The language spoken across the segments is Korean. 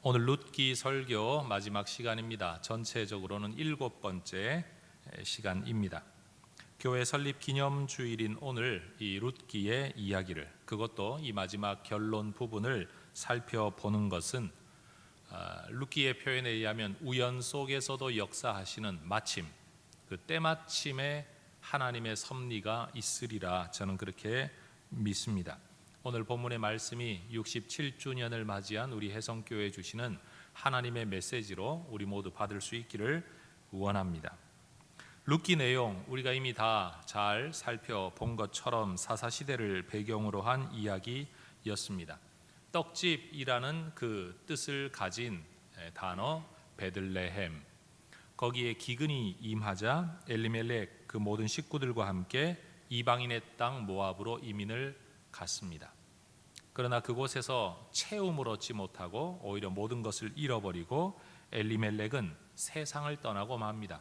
오늘 룻기 설교 마지막 시간입니다. 전체적으로는 7번째 시간입니다. 교회 설립 기념주일인 오늘 이 룻기의 이야기를, 그것도 이 마지막 결론 부분을 살펴보는 것은 룻기의 표현에 의하면 우연 속에서도 역사하시는 마침, 그 때마침에 하나님의 섭리가 있으리라 저는 그렇게 믿습니다. 오늘 본문의 말씀이 67주년을 맞이한 우리 혜성교회에 주시는 하나님의 메시지로 우리 모두 받을 수 있기를 원합니다. 룻기 내용 우리가 이미 다 잘 살펴본 것처럼 사사시대를 배경으로 한 이야기였습니다. 떡집이라는 그 뜻을 가진 단어 베들레헴, 거기에 기근이 임하자 엘리멜렉 그 모든 식구들과 함께 이방인의 땅 모압으로 이민을 갔습니다. 그러나 그곳에서 채움을 얻지 못하고 오히려 모든 것을 잃어버리고 엘리멜렉은 세상을 떠나고 맙니다.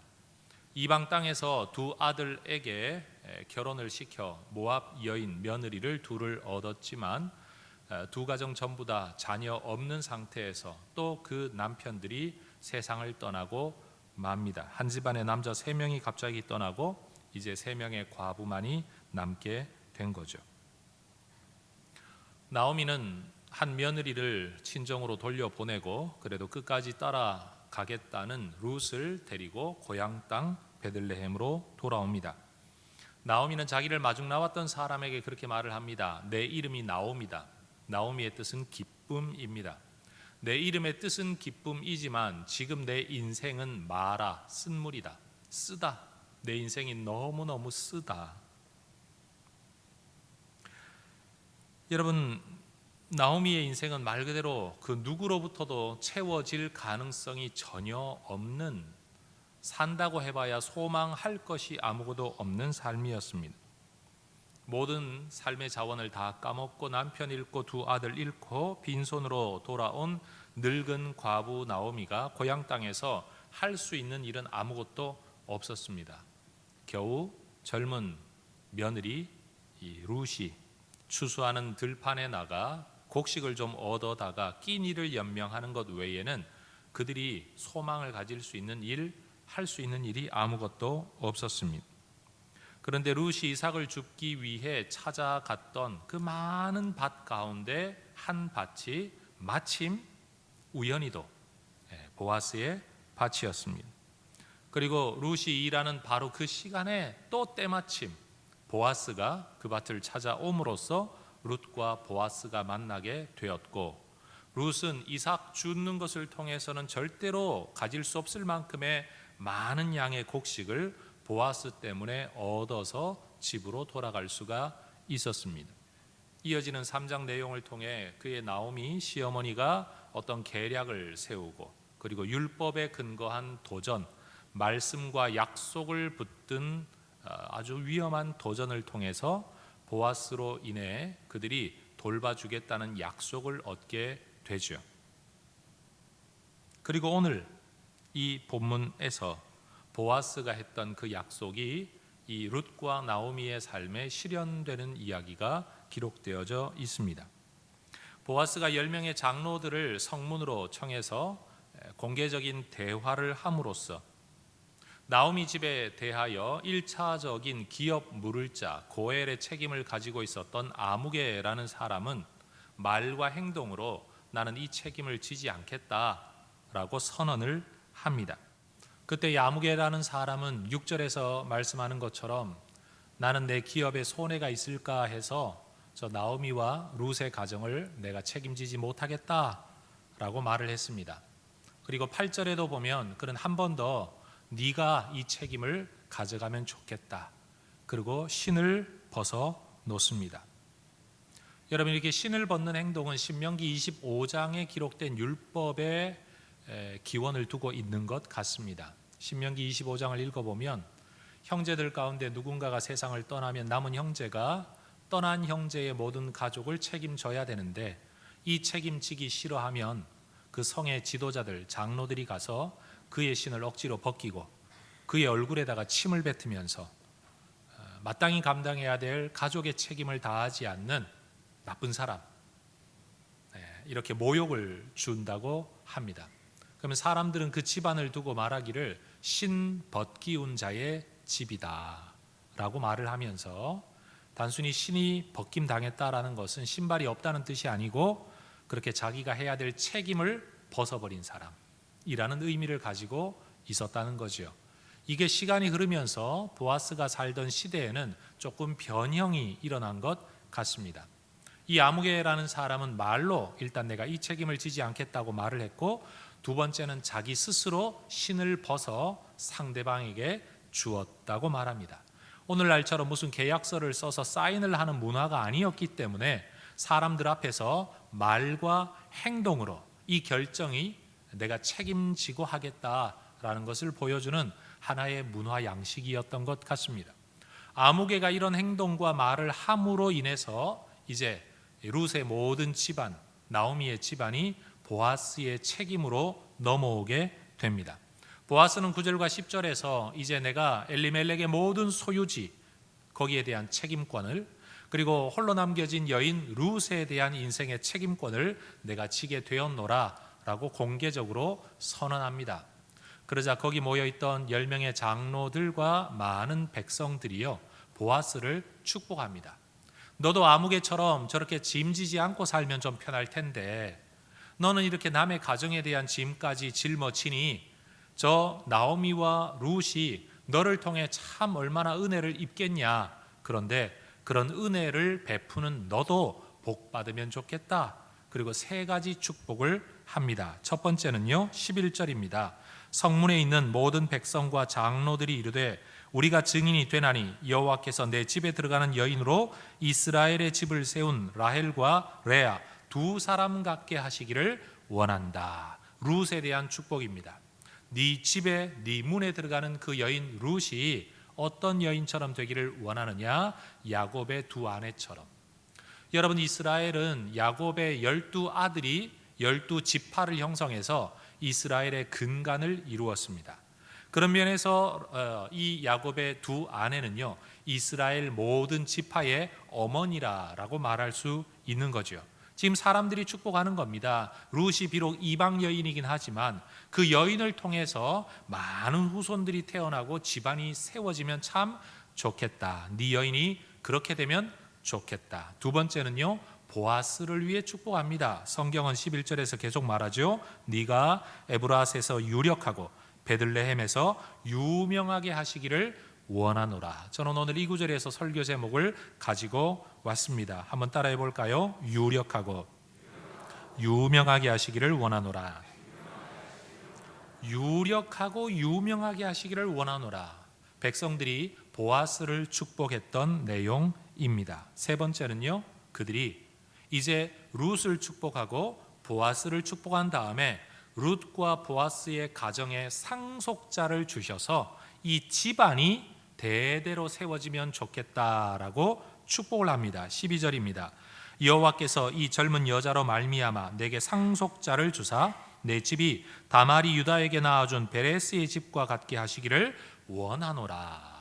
이방 땅에서 두 아들에게 결혼을 시켜 모압 여인 며느리를 둘을 얻었지만 두 가정 전부 다 자녀 없는 상태에서 또 그 남편들이 세상을 떠나고 맙니다. 한 집안의 남자 3명이 갑자기 떠나고 이제 3명의 과부만이 남게 된 거죠. 나오미는 한 며느리를 친정으로 돌려보내고 그래도 끝까지 따라가겠다는 룻을 데리고 고향 땅 베들레헴으로 돌아옵니다. 나오미는 자기를 마중 나왔던 사람에게 그렇게 말을 합니다. 내 이름이 나오미다. 나오미의 뜻은 기쁨입니다. 내 이름의 뜻은 기쁨이지만 지금 내 인생은 마라, 쓴물이다. 쓰다. 내 인생이 너무너무 쓰다. 여러분, 나오미의 인생은 말 그대로 그 누구로부터도 채워질 가능성이 전혀 없는, 산다고 해봐야 소망할 것이 아무것도 없는 삶이었습니다. 모든 삶의 자원을 다 까먹고 남편 잃고 두 아들 잃고 빈손으로 돌아온 늙은 과부 나오미가 고향 땅에서 할 수 있는 일은 아무것도 없었습니다. 겨우 젊은 며느리 이 룻이 추수하는 들판에 나가 곡식을 좀 얻어다가 끼니를 연명하는 것 외에는 그들이 소망을 가질 수 있는 일, 할 수 있는 일이 아무것도 없었습니다. 그런데 룻이 이삭을 줍기 위해 찾아갔던 그 많은 밭 가운데 한 밭이 마침 우연히도 보아스의 밭이었습니다. 그리고 룻이 일하는 바로 그 시간에 또 때마침 보아스가 그 밭을 찾아옴으로써 룻과 보아스가 만나게 되었고, 룻은 이삭 줍는 것을 통해서는 절대로 가질 수 없을 만큼의 많은 양의 곡식을 보아스 때문에 얻어서 집으로 돌아갈 수가 있었습니다. 이어지는 3장 내용을 통해 그의 나오미 시어머니가 어떤 계략을 세우고 그리고 율법에 근거한 도전, 말씀과 약속을 붙든 아주 위험한 도전을 통해서 보아스로 인해 그들이 돌봐주겠다는 약속을 얻게 되죠. 그리고 오늘 이 본문에서 보아스가 했던 그 약속이 이 룻과 나오미의 삶에 실현되는 이야기가 기록되어져 있습니다. 보아스가 10명의 장로들을 성문으로 청해서 공개적인 대화를 함으로써 나오미 집에 대하여 1차적인 기업 물을 자 고엘의 책임을 가지고 있었던 아무개라는 사람은 말과 행동으로 나는 이 책임을 지지 않겠다라고 선언을 합니다. 그때 아무개라는 사람은 6절에서 말씀하는 것처럼 나는 내 기업에 손해가 있을까 해서 저 나오미와 룻의 가정을 내가 책임지지 못하겠다라고 말을 했습니다. 그리고 8절에도 보면 그는 한 번 더 네가 이 책임을 가져가면 좋겠다. 그리고 신을 벗어 놓습니다. 여러분, 이렇게 신을 벗는 행동은 신명기 25장에 기록된 율법의 기원을 두고 있는 것 같습니다. 신명기 25장을 읽어보면 형제들 가운데 누군가가 세상을 떠나면 남은 형제가 떠난 형제의 모든 가족을 책임져야 되는데, 이 책임지기 싫어하면 그 성의 지도자들, 장로들이 가서 그의 신을 억지로 벗기고 그의 얼굴에다가 침을 뱉으면서 마땅히 감당해야 될 가족의 책임을 다하지 않는 나쁜 사람, 이렇게 모욕을 준다고 합니다. 그러면 사람들은 그 집안을 두고 말하기를 신 벗기운 자의 집이다 라고 말을 하면서, 단순히 신이 벗김 당했다라는 것은 신발이 없다는 뜻이 아니고 그렇게 자기가 해야 될 책임을 벗어버린 사람이라는 의미를 가지고 있었다는 거죠. 이게 시간이 흐르면서 보아스가 살던 시대에는 조금 변형이 일어난 것 같습니다. 이 아무개라는 사람은 말로 일단 내가 이 책임을 지지 않겠다고 말을 했고, 두 번째는 자기 스스로 신을 벗어 상대방에게 주었다고 말합니다. 오늘날처럼 무슨 계약서를 써서 사인을 하는 문화가 아니었기 때문에 사람들 앞에서 말과 행동으로 이 결정이 내가 책임지고 하겠다라는 것을 보여주는 하나의 문화 양식이었던 것 같습니다. 아무개가 이런 행동과 말을 함으로 인해서 이제 룻의 모든 집안, 나오미의 집안이 보아스의 책임으로 넘어오게 됩니다. 보아스는 9절과 10절에서 이제 내가 엘리멜렉의 모든 소유지, 거기에 대한 책임권을, 그리고 홀로 남겨진 여인 룻에 대한 인생의 책임권을 내가 지게 되었노라 라고 공개적으로 선언합니다. 그러자 거기 모여있던 10명의 장로들과 많은 백성들이요, 보아스를 축복합니다. 너도 아무개처럼 저렇게 짐지지 않고 살면 좀 편할 텐데, 너는 이렇게 남의 가정에 대한 짐까지 짊어지니 저 나오미와 룻이 너를 통해 참 얼마나 은혜를 입겠냐. 그런데 그런 은혜를 베푸는 너도 복 받으면 좋겠다. 그리고 3가지 축복을 합니다. 첫 번째는요, 11절입니다. 성문에 있는 모든 백성과 장로들이 이르되 우리가 증인이 되나니 여호와께서 내 집에 들어가는 여인으로 이스라엘의 집을 세운 라헬과 레아 두 사람 같게 하시기를 원한다. 룻에 대한 축복입니다. 네 집에, 네 문에 들어가는 그 여인 룻이 어떤 여인처럼 되기를 원하느냐? 야곱의 2 아내처럼. 여러분, 이스라엘은 야곱의 12아들이 12지파를 형성해서 이스라엘의 근간을 이루었습니다. 그런 면에서 이 야곱의 2 아내는요, 이스라엘 모든 지파의 어머니라고 말할 수 있는 거죠. 지금 사람들이 축복하는 겁니다. 룻이 비록 이방 여인이긴 하지만 그 여인을 통해서 많은 후손들이 태어나고 집안이 세워지면 참 좋겠다. 네 여인이 그렇게 되면 좋겠다. 두 번째는요, 보아스를 위해 축복합니다. 성경은 11절에서 계속 말하죠. 네가 에브라스에서 유력하고 베들레헴에서 유명하게 하시기를 원하노라. 저는 오늘 이 구절에서 설교 제목을 가지고 왔습니다. 한번 따라해 볼까요? 유력하고 유명하게 하시기를 원하노라. 유력하고 유명하게 하시기를 원하노라. 백성들이 보아스를 축복했던 내용입니다. 3번째는요, 그들이 이제 룻을 축복하고 보아스를 축복한 다음에 룻과 보아스의 가정에 상속자를 주셔서 이 집안이 대대로 세워지면 좋겠다라고 축복을 합니다. 12절입니다. 여호와께서 이 젊은 여자로 말미암아 내게 상속자를 주사 내 집이 다말이 유다에게 낳아준 베레스의 집과 같게 하시기를 원하노라.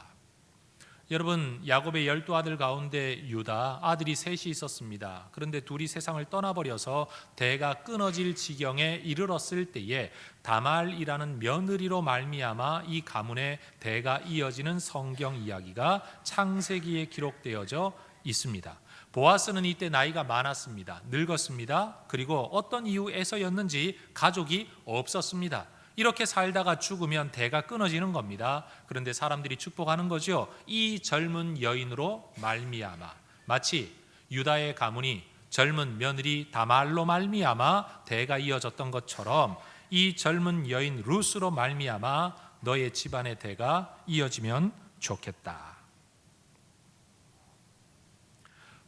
여러분, 야곱의 12아들 가운데 유다 아들이 3이 있었습니다. 그런데 둘이 세상을 떠나버려서 대가 끊어질 지경에 이르렀을 때에 다말이라는 며느리로 말미암아 이 가문의 대가 이어지는 성경 이야기가 창세기에 기록되어져 있습니다. 보아스는 이때 나이가 많았습니다. 늙었습니다. 그리고 어떤 이유에서였는지 가족이 없었습니다. 이렇게 살다가 죽으면 대가 끊어지는 겁니다. 그런데 사람들이 축복하는 거죠. 이 젊은 여인으로 말미암아, 마치 유다의 가문이 젊은 며느리 다말로 말미암아 대가 이어졌던 것처럼 이 젊은 여인 룻으로 말미암아 너의 집안의 대가 이어지면 좋겠다.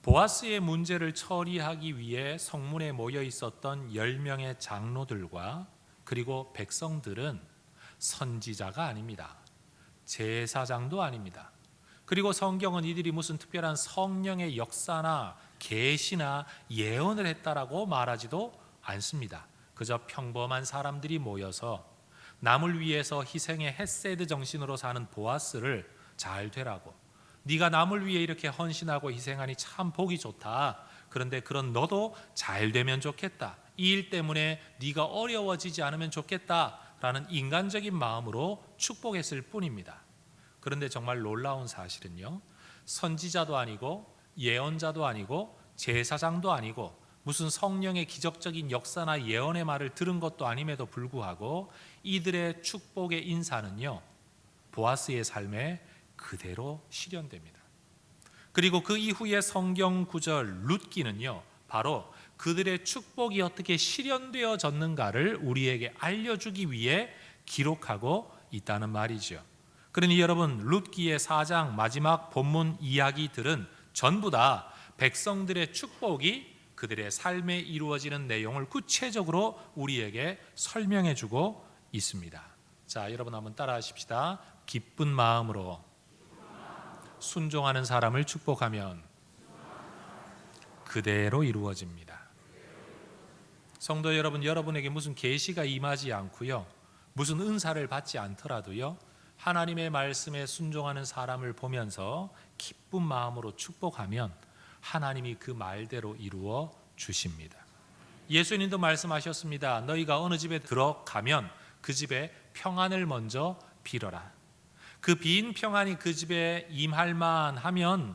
보아스의 문제를 처리하기 위해 성문에 모여 있었던 10명의 장로들과 그리고 백성들은 선지자가 아닙니다. 제사장도 아닙니다. 그리고 성경은 이들이 무슨 특별한 성령의 역사나 계시나 예언을 했다라고 말하지도 않습니다. 그저 평범한 사람들이 모여서 남을 위해서 희생의 헤세드 정신으로 사는 보아스를 잘 되라고, 네가 남을 위해 이렇게 헌신하고 희생하니 참 보기 좋다. 그런데 그런 너도 잘 되면 좋겠다. 이 일 때문에 네가 어려워지지 않으면 좋겠다라는 인간적인 마음으로 축복했을 뿐입니다. 그런데 정말 놀라운 사실은요, 선지자도 아니고 예언자도 아니고 제사장도 아니고 무슨 성령의 기적적인 역사나 예언의 말을 들은 것도 아님에도 불구하고 이들의 축복의 인사는요, 보아스의 삶에 그대로 실현됩니다. 그리고 그 이후의 성경 구절 룻기는요, 바로 그들의 축복이 어떻게 실현되어졌는가를 우리에게 알려주기 위해 기록하고 있다는 말이죠. 그러니 여러분, 룻기의 4장 마지막 본문 이야기들은 전부 다 백성들의 축복이 그들의 삶에 이루어지는 내용을 구체적으로 우리에게 설명해 주고 있습니다. 자, 여러분 한번 따라 하십시다. 기쁜 마음으로 순종하는 사람을 축복하면 그대로 이루어집니다. 성도 여러분, 여러분에게 무슨 계시가 임하지 않고요, 무슨 은사를 받지 않더라도요, 하나님의 말씀에 순종하는 사람을 보면서 기쁜 마음으로 축복하면 하나님이 그 말대로 이루어 주십니다. 예수님도 말씀하셨습니다. 너희가 어느 집에 들어가면 그 집에 평안을 먼저 빌어라. 그 빈 평안이 그 집에 임할 만하면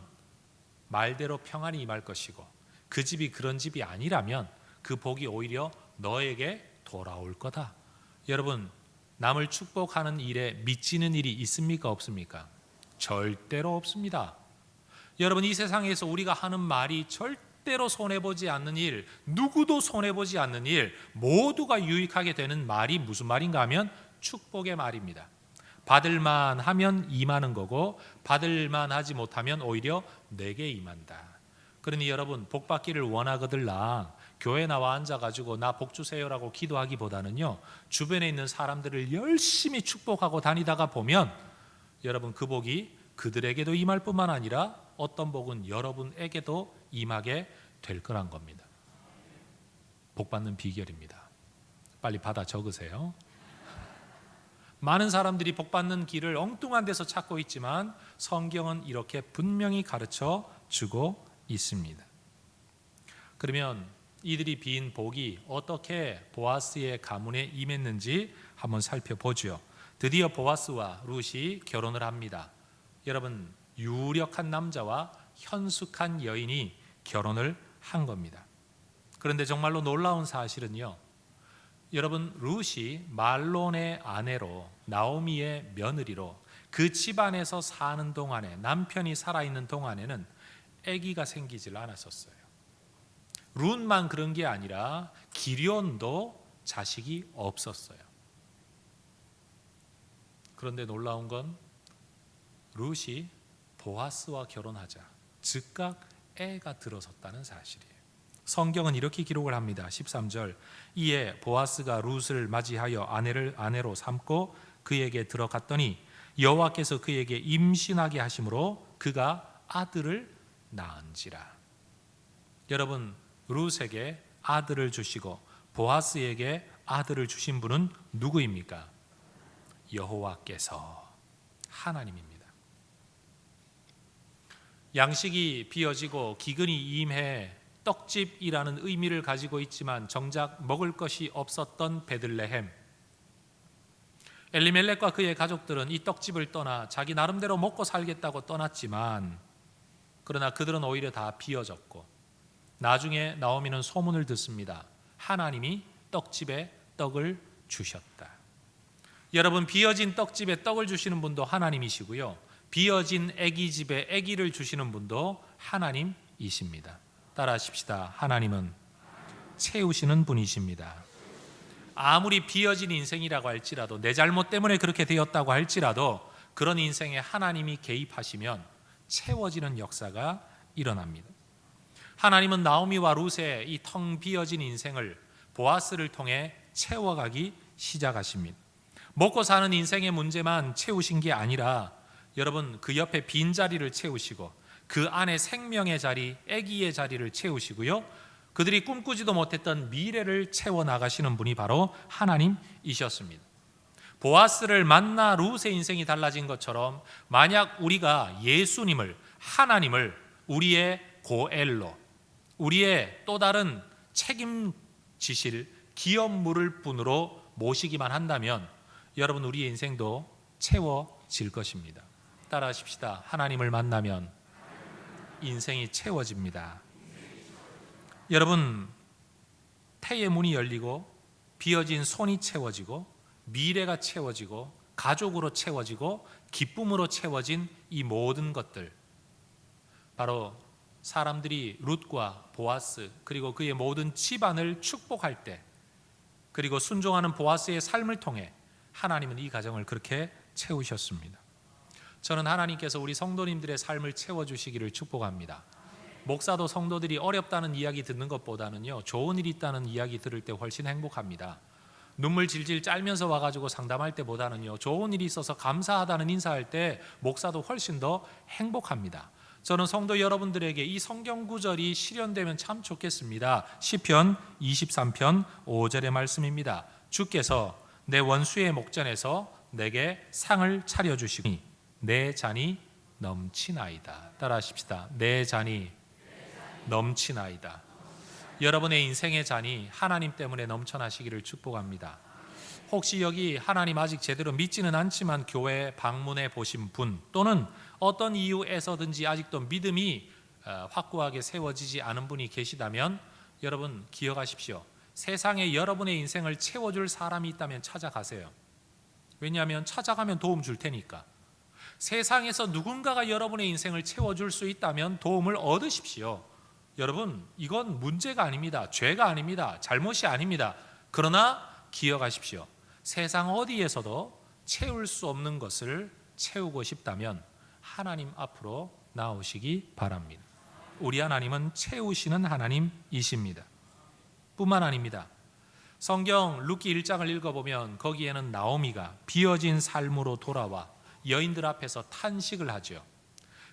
말대로 평안이 임할 것이고, 그 집이 그런 집이 아니라면 그 복이 오히려 너에게 돌아올 거다. 여러분, 남을 축복하는 일에 미치는 일이 있습니까? 없습니까? 절대로 없습니다. 여러분, 이 세상에서 우리가 하는 말이 절대로 손해보지 않는 일, 누구도 손해보지 않는 일, 모두가 유익하게 되는 말이 무슨 말인가 하면 축복의 말입니다. 받을만 하면 임하는 거고, 받을만 하지 못하면 오히려 내게 임한다. 그러니 여러분, 복 받기를 원하거들랑 교회 나와 앉아가지고 나 복 주세요라고 기도하기보다는요, 주변에 있는 사람들을 열심히 축복하고 다니다가 보면 여러분, 그 복이 그들에게도 임할 뿐만 아니라 어떤 복은 여러분에게도 임하게 될 거란 겁니다. 복 받는 비결입니다. 빨리 받아 적으세요. 많은 사람들이 복 받는 길을 엉뚱한 데서 찾고 있지만 성경은 이렇게 분명히 가르쳐 주고 있습니다. 그러면 이들이 빈 복이 어떻게 보아스의 가문에 임했는지 한번 살펴보죠. 드디어 보아스와 룻이 결혼을 합니다. 여러분, 유력한 남자와 현숙한 여인이 결혼을 한 겁니다. 그런데 정말로 놀라운 사실은요, 여러분, 룻이 말론의 아내로, 나오미의 며느리로 그 집안에서 사는 동안에, 남편이 살아있는 동안에는 아기가 생기질 않았었어요. 룻만 그런 게 아니라 기럧도 자식이 없었어요. 그런데 놀라운 건 룻이 보아스와 결혼하자 즉각 애가 들어섰다는 사실이에요. 성경은 이렇게 기록을 합니다. 13절, 이에 보아스가 룻을 맞이하여 아내로 삼고 그에게 들어갔더니 여호와께서 그에게 임신하게 하심으로 그가 아들을 낳은지라. 여러분, 룻에게 아들을 주시고 보아스에게 아들을 주신 분은 누구입니까? 여호와께서, 하나님입니다. 양식이 비어지고 기근이 임해 떡집이라는 의미를 가지고 있지만 정작 먹을 것이 없었던 베들레헴, 엘리멜렉과 그의 가족들은 이 떡집을 떠나 자기 나름대로 먹고 살겠다고 떠났지만, 그러나 그들은 오히려 다 비어졌고, 나중에 나오미는 소문을 듣습니다. 하나님이 떡집에 떡을 주셨다. 여러분, 비어진 떡집에 떡을 주시는 분도 하나님이시고요, 비어진 아기 집에 아기를 주시는 분도 하나님이십니다. 따라하십시다. 하나님은 채우시는 분이십니다. 아무리 비어진 인생이라고 할지라도, 내 잘못 때문에 그렇게 되었다고 할지라도 그런 인생에 하나님이 개입하시면 채워지는 역사가 일어납니다. 하나님은 나오미와 룻의 이 텅 비어진 인생을 보아스를 통해 채워가기 시작하십니다. 먹고 사는 인생의 문제만 채우신 게 아니라 여러분, 그 옆에 빈자리를 채우시고 그 안에 생명의 자리, 아기의 자리를 채우시고요, 그들이 꿈꾸지도 못했던 미래를 채워나가시는 분이 바로 하나님이셨습니다. 보아스를 만나 룻의 인생이 달라진 것처럼 만약 우리가 예수님을, 하나님을 우리의 고엘로, 우리의 또 다른 책임 지실 기업 물을 뿐으로 모시기만 한다면 여러분 우리의 인생도 채워질 것입니다. 따라하십시다. 하나님을 만나면 인생이 채워집니다. 여러분, 태의 문이 열리고 비어진 손이 채워지고 미래가 채워지고 가족으로 채워지고 기쁨으로 채워진 이 모든 것들, 바로 사람들이 룻과 보아스 그리고 그의 모든 집안을 축복할 때, 그리고 순종하는 보아스의 삶을 통해 하나님은 이 가정을 그렇게 채우셨습니다. 저는 하나님께서 우리 성도님들의 삶을 채워주시기를 축복합니다. 목사도 성도들이 어렵다는 이야기 듣는 것보다는요, 좋은 일이 있다는 이야기 들을 때 훨씬 행복합니다. 눈물 질질 짤면서 와가지고 상담할 때보다는요, 좋은 일이 있어서 감사하다는 인사할 때 목사도 훨씬 더 행복합니다. 저는 성도 여러분들에게 이 성경 구절이 실현되면 참 좋겠습니다. 시편 23편 5절의 말씀입니다. 주께서 내 원수의 목전에서 내게 상을 차려주시니 내 잔이 넘치나이다. 따라하십시다. 내 잔이 넘치나이다. 여러분의 인생의 잔이 하나님 때문에 넘쳐나시기를 축복합니다. 혹시 여기 하나님 아직 제대로 믿지는 않지만 교회 방문해 보신 분, 또는 어떤 이유에서든지 아직도 믿음이 확고하게 세워지지 않은 분이 계시다면 여러분 기억하십시오. 세상에 여러분의 인생을 채워줄 사람이 있다면 찾아가세요. 왜냐하면 찾아가면 도움 줄 테니까. 세상에서 누군가가 여러분의 인생을 채워줄 수 있다면 도움을 얻으십시오. 여러분, 이건 문제가 아닙니다. 죄가 아닙니다. 잘못이 아닙니다. 그러나 기억하십시오. 세상 어디에서도 채울 수 없는 것을 채우고 싶다면 하나님 앞으로 나오시기 바랍니다. 우리 하나님은 채우시는 하나님이십니다. 뿐만 아닙니다. 성경 룻기 1장을 읽어보면 거기에는 나오미가 비어진 삶으로 돌아와 여인들 앞에서 탄식을 하죠.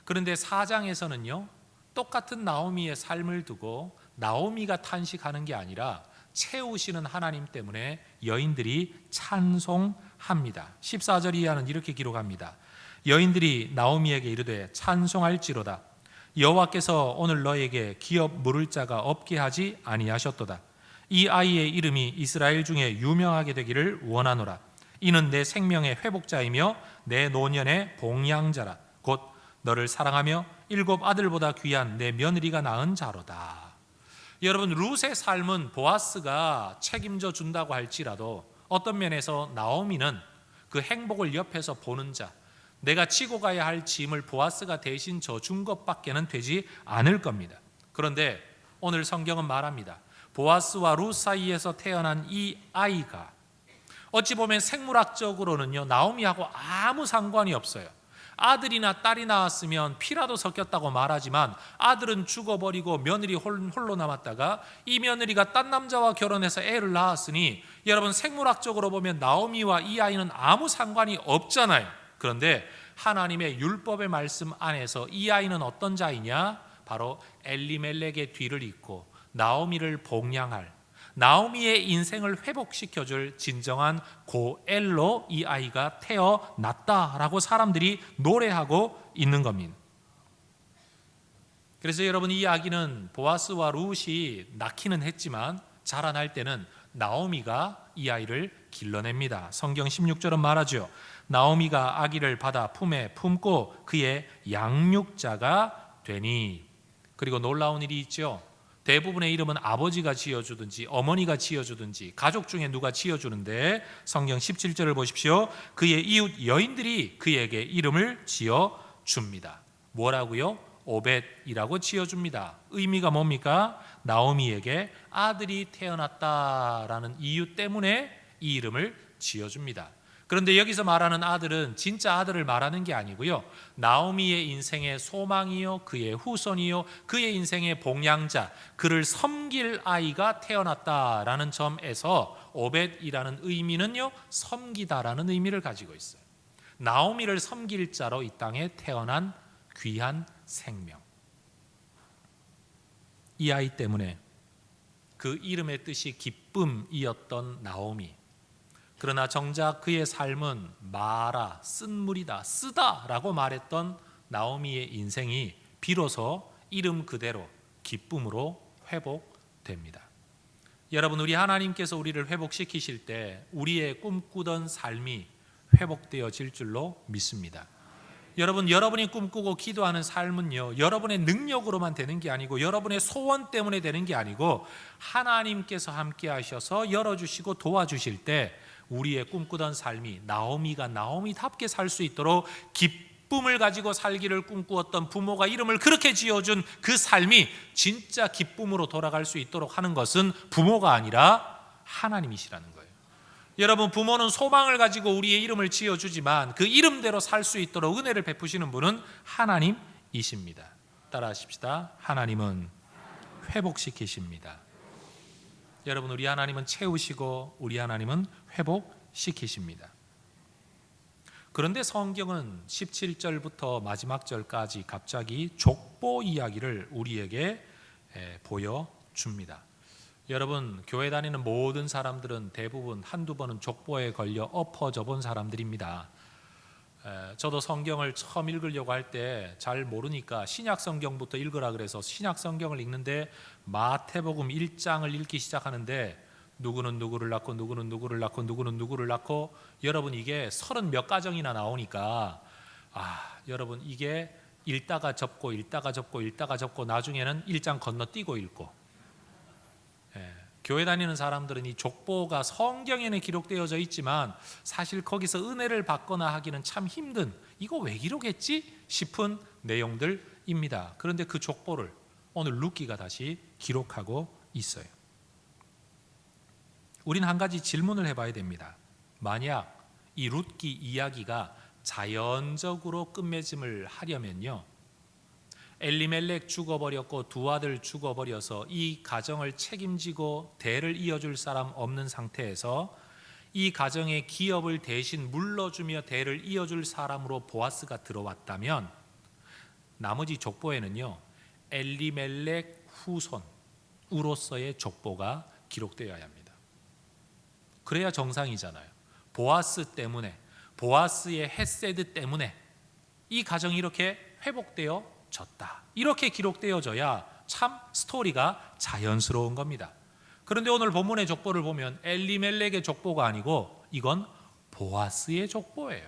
그런데 4장에서는요, 똑같은 나오미의 삶을 두고 나오미가 탄식하는 게 아니라 채우시는 하나님 때문에 여인들이 찬송합니다. 14절 이하는 이렇게 기록합니다. 여인들이 나오미에게 이르되 찬송할지로다. 여호와께서 오늘 너에게 기업 물을 자가 없게 하지 아니하셨도다. 이 아이의 이름이 이스라엘 중에 유명하게 되기를 원하노라. 이는 내 생명의 회복자이며 내 노년의 봉양자라. 곧 너를 사랑하며 7 아들보다 귀한 내 며느리가 낳은 자로다. 여러분, 룻의 삶은 보아스가 책임져 준다고 할지라도 어떤 면에서 나오미는 그 행복을 옆에서 보는 자, 내가 지고 가야 할 짐을 보아스가 대신 져준 것밖에는 되지 않을 겁니다. 그런데 오늘 성경은 말합니다. 보아스와 룻 사이에서 태어난 이 아이가 어찌 보면 생물학적으로는요, 나오미하고 아무 상관이 없어요. 아들이나 딸이 나왔으면 피라도 섞였다고 말하지만 아들은 죽어버리고 며느리 홀로 남았다가 이 며느리가 딴 남자와 결혼해서 애를 낳았으니 여러분, 생물학적으로 보면 나오미와 이 아이는 아무 상관이 없잖아요. 그런데 하나님의 율법의 말씀 안에서 이 아이는 어떤 자이냐? 바로 엘리멜렉의 뒤를 잇고 나오미를 봉양할, 나오미의 인생을 회복시켜줄 진정한 고엘로 이 아이가 태어났다라고 사람들이 노래하고 있는 겁니다. 그래서 여러분, 이 이야기는 보아스와 룻이 낳기는 했지만 자라날 때는 나오미가 이 아이를 길러냅니다. 성경 16절은 말하죠. 나오미가 아기를 받아 품에 품고 그의 양육자가 되니. 그리고 놀라운 일이 있죠. 대부분의 이름은 아버지가 지어주든지 어머니가 지어주든지 가족 중에 누가 지어주는데 성경 17절을 보십시오. 그의 이웃 여인들이 그에게 이름을 지어줍니다. 뭐라고요? 오벳이라고 지어줍니다. 의미가 뭡니까? 나오미에게 아들이 태어났다라는 이유 때문에 이 이름을 지어줍니다. 그런데 여기서 말하는 아들은 진짜 아들을 말하는 게 아니고요, 나오미의 인생의 소망이요, 그의 후손이요, 그의 인생의 봉양자, 그를 섬길 아이가 태어났다라는 점에서 오벳이라는 의미는요, 섬기다라는 의미를 가지고 있어요. 나오미를 섬길 자로 이 땅에 태어난 귀한 생명. 이 아이 때문에 그 이름의 뜻이 기쁨이었던 나오미, 그러나 정작 그의 삶은 마라, 쓴물이다, 쓰다라고 말했던 나오미의 인생이 비로소 이름 그대로 기쁨으로 회복됩니다. 여러분, 우리 하나님께서 우리를 회복시키실 때 우리의 꿈꾸던 삶이 회복되어질 줄로 믿습니다. 여러분, 여러분이 꿈꾸고 기도하는 삶은요, 여러분의 능력으로만 되는 게 아니고 여러분의 소원 때문에 되는 게 아니고 하나님께서 함께 하셔서 열어주시고 도와주실 때 우리의 꿈꾸던 삶이 나오미가 나오미답게 살 수 있도록 기쁨을 가지고 살기를 꿈꾸었던 부모가 이름을 그렇게 지어준 그 삶이 진짜 기쁨으로 돌아갈 수 있도록 하는 것은 부모가 아니라 하나님이시라는 거예요. 여러분, 부모는 소망을 가지고 우리의 이름을 지어주지만 그 이름대로 살 수 있도록 은혜를 베푸시는 분은 하나님이십니다. 따라하십시다. 하나님은 회복시키십니다. 여러분, 우리 하나님은 채우시고 우리 하나님은 회복시키십니다. 그런데 성경은 17절부터 마지막 절까지 갑자기 족보 이야기를 우리에게 보여줍니다. 여러분, 교회 다니는 모든 사람들은 대부분 한두 번은 족보에 걸려 엎어져 본 사람들입니다. 저도 성경을 처음 읽으려고 할 때 잘 모르니까 신약 성경부터 읽으라 그래서 신약 성경을 읽는데 마태복음 1장을 읽기 시작하는데 누구는 누구를 낳고 누구는 누구를 낳고 누구는 누구를 낳고, 여러분 이게 30 몇 가정이나 나오니까 여러분 이게 읽다가 접고 읽다가 접고 읽다가 접고 나중에는 1장 건너뛰고 읽고. 교회 다니는 사람들은 이 족보가 성경에는 기록되어져 있지만 사실 거기서 은혜를 받거나 하기는 참 힘든, 이거 왜 기록했지 싶은 내용들입니다. 그런데 그 족보를 오늘 룻기가 다시 기록하고 있어요. 우린 한 가지 질문을 해봐야 됩니다. 만약 이 룻기 이야기가 자연적으로 끝맺음을 하려면요, 엘리멜렉 죽어버렸고 두 아들 죽어버려서 이 가정을 책임지고 대를 이어줄 사람 없는 상태에서 이 가정의 기업을 대신 물러주며 대를 이어줄 사람으로 보아스가 들어왔다면 나머지 족보에는요, 엘리멜렉 후손으로서의 족보가 기록되어야 합니다. 그래야 정상이잖아요. 보아스 때문에, 보아스의 헤세드 때문에 이 가정이 이렇게 회복되어 졌다, 이렇게 기록되어져야 참 스토리가 자연스러운 겁니다. 그런데 오늘 본문의 족보를 보면 엘리멜렉의 족보가 아니고 이건 보아스의 족보예요.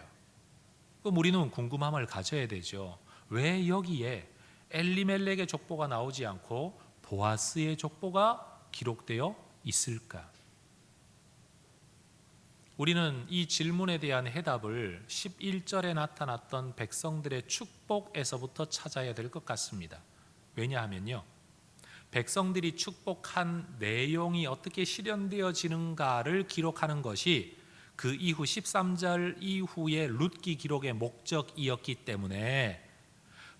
그럼 우리는 궁금함을 가져야 되죠. 왜 여기에 엘리멜렉의 족보가 나오지 않고 보아스의 족보가 기록되어 있을까? 우리는 이 질문에 대한 해답을 11절에 나타났던 백성들의 축복에서부터 찾아야 될 것 같습니다. 왜냐하면요, 백성들이 축복한 내용이 어떻게 실현되어지는가를 기록하는 것이 그 이후 13절 이후의 룻기 기록의 목적이었기 때문에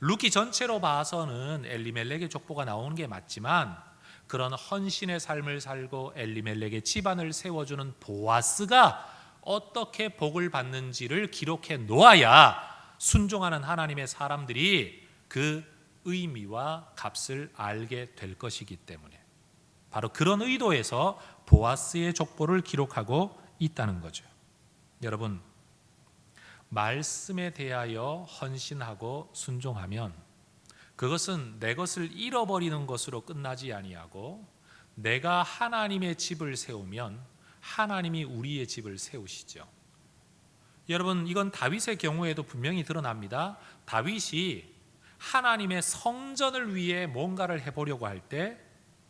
룻기 전체로 봐서는 엘리멜렉의 족보가 나오는 게 맞지만 그런 헌신의 삶을 살고 엘리멜렉의 집안을 세워주는 보아스가 어떻게 복을 받는지를 기록해 놓아야 순종하는 하나님의 사람들이 그 의미와 값을 알게 될 것이기 때문에 바로 그런 의도에서 보아스의 족보를 기록하고 있다는 거죠. 여러분, 말씀에 대하여 헌신하고 순종하면 그것은 내 것을 잃어버리는 것으로 끝나지 아니하고 내가 하나님의 집을 세우면 하나님이 우리의 집을 세우시죠. 여러분, 이건 다윗의 경우에도 분명히 드러납니다. 다윗이 하나님의 성전을 위해 뭔가를 해보려고 할 때,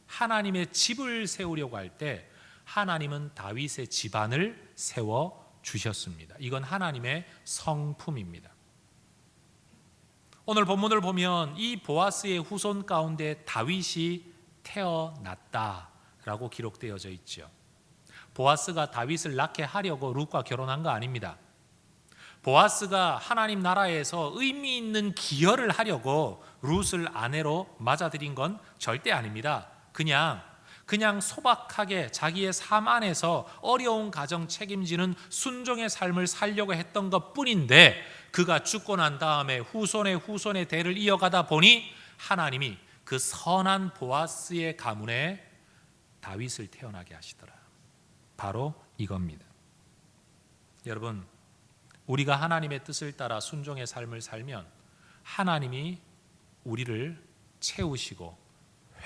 하나님의 집을 세우려고 할 때 하나님은 다윗의 집안을 세워주셨습니다. 이건 하나님의 성품입니다. 오늘 본문을 보면 이 보아스의 후손 가운데 다윗이 태어났다라고 기록되어져 있죠. 보아스가 다윗을 낳게 하려고 룻과 결혼한 거 아닙니다. 보아스가 하나님 나라에서 의미 있는 기여를 하려고 룻을 아내로 맞아들인 건 절대 아닙니다. 그냥 소박하게 자기의 삶 안에서 어려운 가정 책임지는 순종의 삶을 살려고 했던 것뿐인데, 그가 죽고 난 다음에 후손의 대를 이어가다 보니 하나님이 그 선한 보아스의 가문에 다윗을 태어나게 하시더라. 바로 이겁니다. 여러분, 우리가 하나님의 뜻을 따라 순종의 삶을 살면 하나님이 우리를 채우시고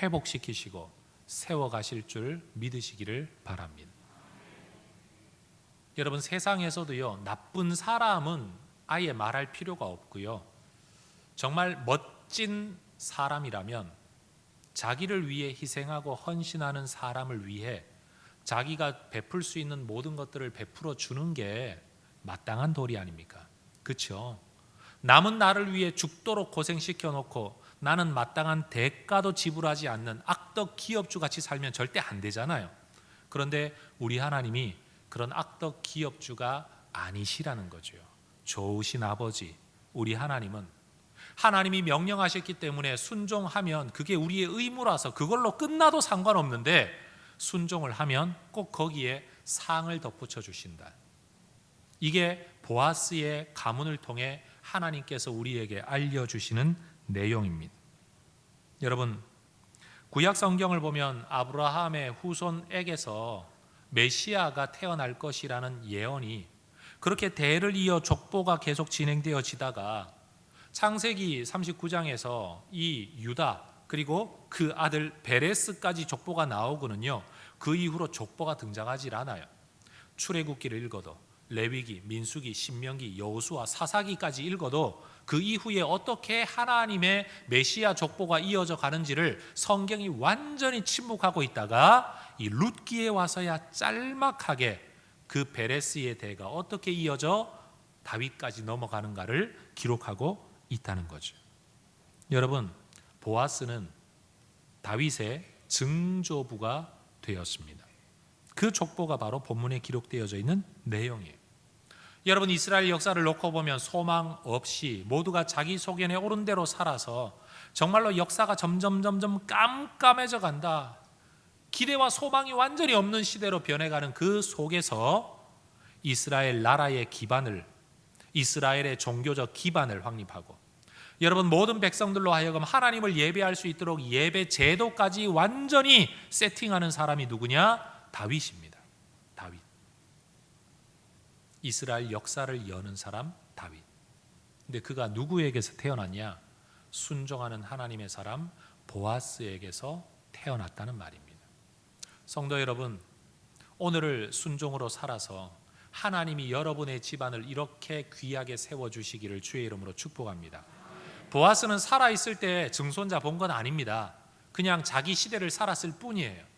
회복시키시고 세워가실 줄 믿으시기를 바랍니다. 여러분, 세상에서도요, 나쁜 사람은 아예 말할 필요가 없고요, 정말 멋진 사람이라면 자기를 위해 희생하고 헌신하는 사람을 위해 자기가 베풀 수 있는 모든 것들을 베풀어 주는 게 마땅한 도리 아닙니까? 그렇죠? 남은 나를 위해 죽도록 고생시켜 놓고 나는 마땅한 대가도 지불하지 않는 악덕 기업주 같이 살면 절대 안 되잖아요. 그런데 우리 하나님이 그런 악덕 기업주가 아니시라는 거죠. 좋으신 아버지, 우리 하나님은 하나님이 명령하셨기 때문에 순종하면 그게 우리의 의무라서 그걸로 끝나도 상관없는데, 순종을 하면 꼭 거기에 상을 덧붙여 주신다. 이게 보아스의 가문을 통해 하나님께서 우리에게 알려주시는 내용입니다. 여러분, 구약 성경을 보면 아브라함의 후손에게서 메시아가 태어날 것이라는 예언이 그렇게 대를 이어 족보가 계속 진행되어지다가 창세기 39장에서 이 유다 그리고 그 아들 베레스까지 족보가 나오고는요, 그 이후로 족보가 등장하지 않아요. 출애굽기를 읽어도, 레위기, 민수기, 신명기, 여호수아, 사사기까지 읽어도 그 이후에 어떻게 하나님의 메시아 족보가 이어져 가는지를 성경이 완전히 침묵하고 있다가 이 룻기에 와서야 짤막하게 그 베레스의 대가 어떻게 이어져 다윗까지 넘어가는가를 기록하고 있다는 거죠. 여러분, 보아스는 다윗의 증조부가 되었습니다. 그 족보가 바로 본문에 기록되어져 있는 내용이에요. 여러분, 이스라엘 역사를 놓고 보면 소망 없이 모두가 자기 소견에 옳은 대로 살아서 정말로 역사가 점점 깜깜해져 간다, 기대와 소망이 완전히 없는 시대로 변해가는 그 속에서 이스라엘 나라의 기반을, 이스라엘의 종교적 기반을 확립하고, 여러분, 모든 백성들로 하여금 하나님을 예배할 수 있도록 예배 제도까지 완전히 세팅하는 사람이 누구냐? 다윗입니다. 다윗. 이스라엘 역사를 여는 사람 다윗. 근데 그가 누구에게서 태어났냐? 순종하는 하나님의 사람 보아스에게서 태어났다는 말입니다. 성도 여러분, 오늘을 순종으로 살아서 하나님이 여러분의 집안을 이렇게 귀하게 세워주시기를 주의 이름으로 축복합니다. 보아스는 살아있을 때 증손자 본 건 아닙니다. 그냥 자기 시대를 살았을 뿐이에요.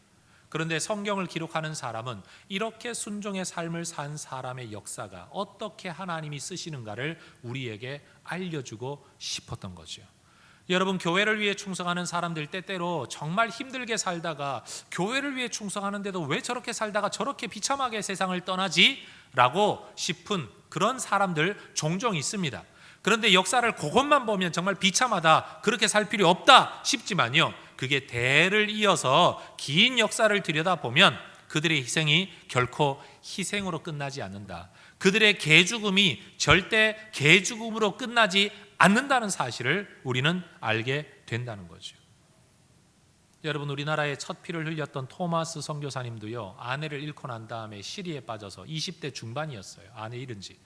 그런데 성경을 기록하는 사람은 이렇게 순종의 삶을 산 사람의 역사가 어떻게 하나님이 쓰시는가를 우리에게 알려주고 싶었던 거죠. 여러분, 교회를 위해 충성하는 사람들 때때로 정말 힘들게 살다가 교회를 위해 충성하는데도 왜 저렇게 살다가 저렇게 비참하게 세상을 떠나지? 라고 싶은 그런 사람들 종종 있습니다. 그런데 역사를 그것만 보면 정말 비참하다, 그렇게 살 필요 없다 싶지만요, 그게 대를 이어서 긴 역사를 들여다보면 그들의 희생이 결코 희생으로 끝나지 않는다, 그들의 개죽음이 절대 개죽음으로 끝나지 않는다는 사실을 우리는 알게 된다는 거죠. 여러분, 우리나라의 첫 피를 흘렸던 토마스 선교사님도요, 아내를 잃고 난 다음에 시리에 빠져서 20대 중반이었어요. 아내 잃은 지.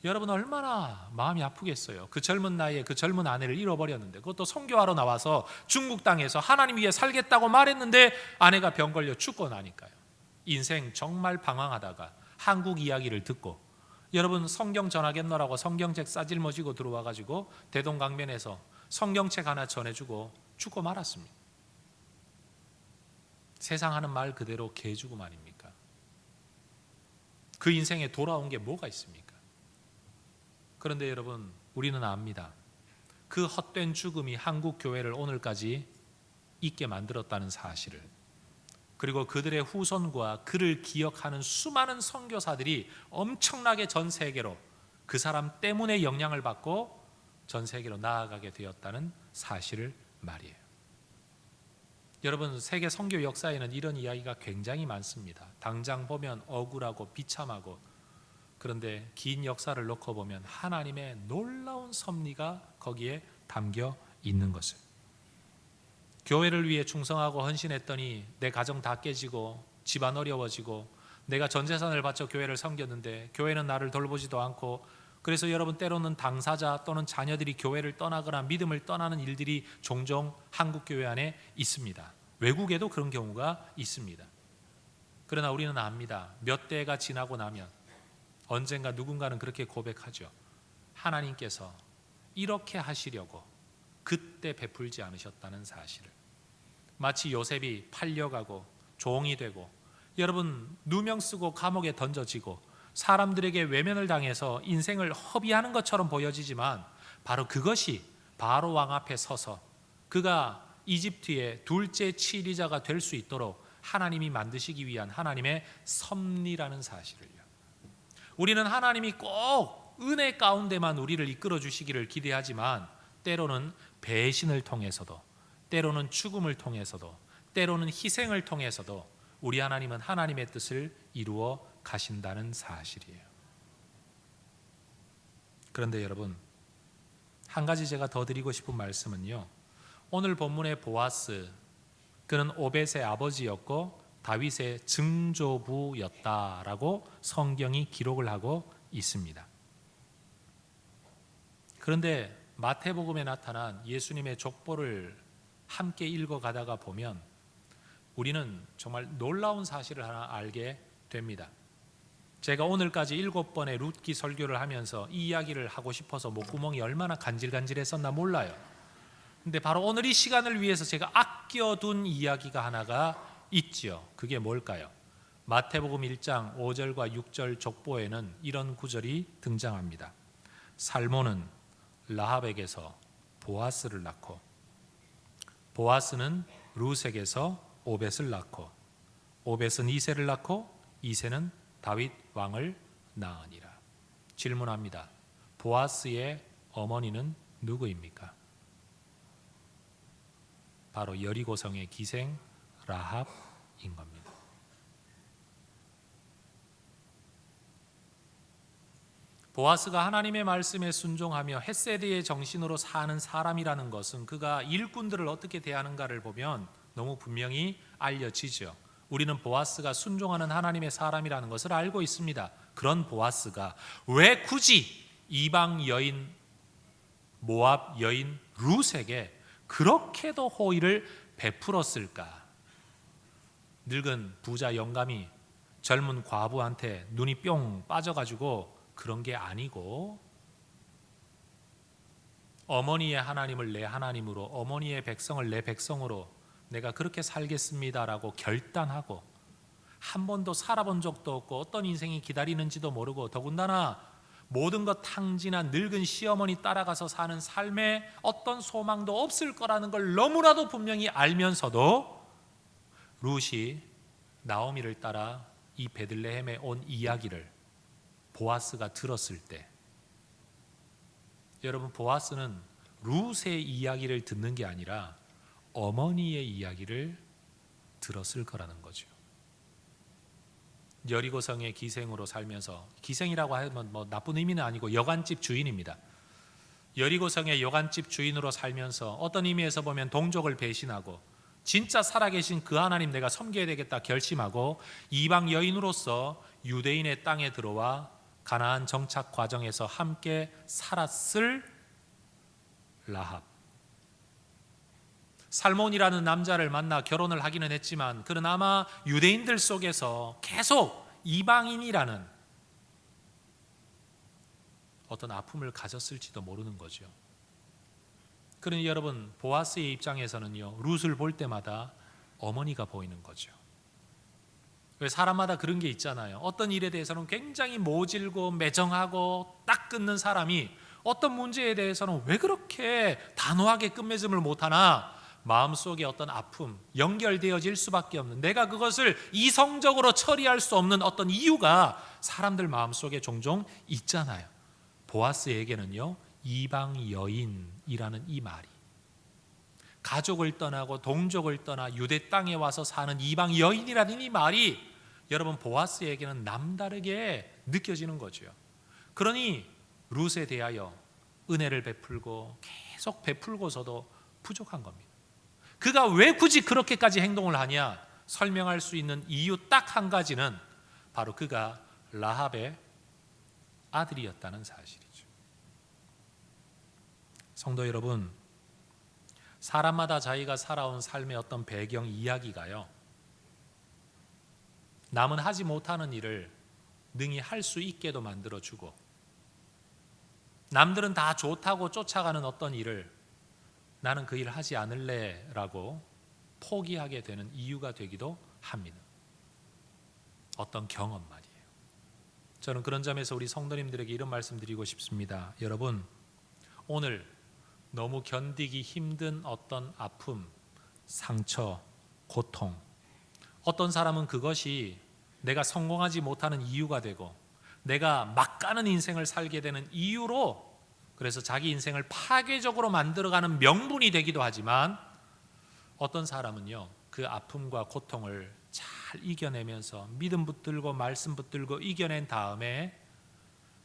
여러분, 얼마나 마음이 아프겠어요. 그 젊은 나이에 그 젊은 아내를 잃어버렸는데, 그것도 선교하러 나와서 중국 땅에서 하나님 위해 살겠다고 말했는데 아내가 병 걸려 죽고 나니까요. 인생 정말 방황하다가 한국 이야기를 듣고, 여러분, 성경 전하겠노라고 성경책 싸질머지고 들어와가지고 대동강변에서 성경책 하나 전해주고 죽고 말았습니다. 세상 하는 말 그대로 개죽음 아닙니까? 그 인생에 돌아온 게 뭐가 있습니까? 그런데 여러분, 우리는 압니다. 그 헛된 죽음이 한국 교회를 오늘까지 있게 만들었다는 사실을, 그리고 그들의 후손과 그를 기억하는 수많은 선교사들이 엄청나게 전 세계로 그 사람 때문에 영향을 받고 전 세계로 나아가게 되었다는 사실을 말이에요. 여러분, 세계 선교 역사에는 이런 이야기가 굉장히 많습니다. 당장 보면 억울하고 비참하고, 그런데 긴 역사를 놓고 보면 하나님의 놀라운 섭리가 거기에 담겨 있는 것을. 교회를 위해 충성하고 헌신했더니 내 가정 다 깨지고 집안 어려워지고 내가 전 재산을 바쳐 교회를 섬겼는데 교회는 나를 돌보지도 않고, 그래서 여러분, 때로는 당사자 또는 자녀들이 교회를 떠나거나 믿음을 떠나는 일들이 종종 한국 교회 안에 있습니다. 외국에도 그런 경우가 있습니다. 그러나 우리는 압니다. 몇 대가 지나고 나면 언젠가 누군가는 그렇게 고백하죠. 하나님께서 이렇게 하시려고 그때 베풀지 않으셨다는 사실을. 마치 요셉이 팔려가고 종이 되고, 여러분 누명 쓰고 감옥에 던져지고 사람들에게 외면을 당해서 인생을 허비하는 것처럼 보여지지만, 바로 그것이 바로 왕 앞에 서서 그가 이집트의 둘째 치리자가 될 수 있도록 하나님이 만드시기 위한 하나님의 섭리라는 사실을요. 우리는 하나님이 꼭 은혜 가운데만 우리를 이끌어 주시기를 기대하지만, 때로는 배신을 통해서도, 때로는 죽음을 통해서도, 때로는 희생을 통해서도 우리 하나님은 하나님의 뜻을 이루어 가신다는 사실이에요. 그런데 여러분, 한 가지 제가 더 드리고 싶은 말씀은요, 오늘 본문의 보아스, 그는 오벳의 아버지였고 다윗의 증조부였다라고 성경이 기록을 하고 있습니다. 그런데 마태복음에 나타난 예수님의 족보를 함께 읽어가다가 보면 우리는 정말 놀라운 사실을 하나 알게 됩니다. 제가 오늘까지 7번의 룻기 설교를 하면서 이 이야기를 하고 싶어서 목구멍이 얼마나 간질간질했었나 몰라요. 근데 바로 오늘 이 시간을 위해서 제가 아껴둔 이야기가 하나가 있죠. 그게 뭘까요? 마태복음 1장 5절과 6절 족보에는 이런 구절이 등장합니다. 살몬은 라합에게서 보아스를 낳고, 보아스는 룻에게서 오벳을 낳고, 오벳은 이새를 낳고, 이새는 다윗 왕을 낳으니라. 질문합니다. 보아스의 어머니는 누구입니까? 바로 여리고성의 기생 라합인 겁니다. 보아스가 하나님의 말씀에 순종하며 헤세드의 정신으로 사는 사람이라는 것은 그가 일꾼들을 어떻게 대하는가를 보면 너무 분명히 알려지죠. 우리는 보아스가 순종하는 하나님의 사람이라는 것을 알고 있습니다. 그런 보아스가 왜 굳이 이방 여인, 모압 여인 룻에게 그렇게도 호의를 베풀었을까? 늙은 부자 영감이 젊은 과부한테 눈이 뿅 빠져가지고 그런 게 아니고, 어머니의 하나님을 내 하나님으로, 어머니의 백성을 내 백성으로 내가 그렇게 살겠습니다라고 결단하고, 한 번도 살아본 적도 없고 어떤 인생이 기다리는지도 모르고, 더군다나 모든 것 탕진한 늙은 시어머니 따라가서 사는 삶에 어떤 소망도 없을 거라는 걸 너무나도 분명히 알면서도 룻이 나오미를 따라 이 베들레헴에 온 이야기를 보아스가 들었을 때, 여러분, 보아스는 룻의 이야기를 듣는 게 아니라 어머니의 이야기를 들었을 거라는 거죠. 여리고성의 기생으로 살면서, 기생이라고 하면 뭐 나쁜 의미는 아니고 여관집 주인입니다. 여리고성의 여관집 주인으로 살면서 어떤 의미에서 보면 동족을 배신하고 진짜 살아계신 그 하나님 내가 섬겨야 되겠다 결심하고 이방 여인으로서 유대인의 땅에 들어와 가나안 정착 과정에서 함께 살았을 라합. 살몬이라는 남자를 만나 결혼을 하기는 했지만 그는 아마 유대인들 속에서 계속 이방인이라는 어떤 아픔을 가졌을지도 모르는 거죠. 그러니 여러분, 보아스의 입장에서는요, 룻을 볼 때마다 어머니가 보이는 거죠. 왜 사람마다 그런 게 있잖아요. 어떤 일에 대해서는 굉장히 모질고 매정하고 딱 끊는 사람이 어떤 문제에 대해서는 왜 그렇게 단호하게 끝맺음을 못하나, 마음속에 어떤 아픔, 연결되어질 수밖에 없는, 내가 그것을 이성적으로 처리할 수 없는 어떤 이유가 사람들 마음속에 종종 있잖아요. 보아스에게는요, 이방 여인이라는 이 말이, 가족을 떠나고 동족을 떠나 유대 땅에 와서 사는 이방 여인이라는 이 말이 여러분 보아스에게는 남다르게 느껴지는 거죠. 그러니 룻에 대하여 은혜를 베풀고 계속 베풀고서도 부족한 겁니다. 그가 왜 굳이 그렇게까지 행동을 하냐 설명할 수 있는 이유 딱 한 가지는 바로 그가 라합의 아들이었다는 사실이죠. 성도 여러분, 사람마다 자기가 살아온 삶의 어떤 배경 이야기가요, 남은 하지 못하는 일을 능히 할 수 있게도 만들어주고, 남들은 다 좋다고 쫓아가는 어떤 일을 나는 그 일을 하지 않을래 라고 포기하게 되는 이유가 되기도 합니다. 어떤 경험 말이에요. 저는 그런 점에서 우리 성도님들에게 이런 말씀 드리고 싶습니다. 여러분, 오늘 너무 견디기 힘든 어떤 아픔, 상처, 고통, 어떤 사람은 그것이 내가 성공하지 못하는 이유가 되고 내가 막 가는 인생을 살게 되는 이유로, 그래서 자기 인생을 파괴적으로 만들어가는 명분이 되기도 하지만, 어떤 사람은요 그 아픔과 고통을 잘 이겨내면서 믿음 붙들고 말씀 붙들고 이겨낸 다음에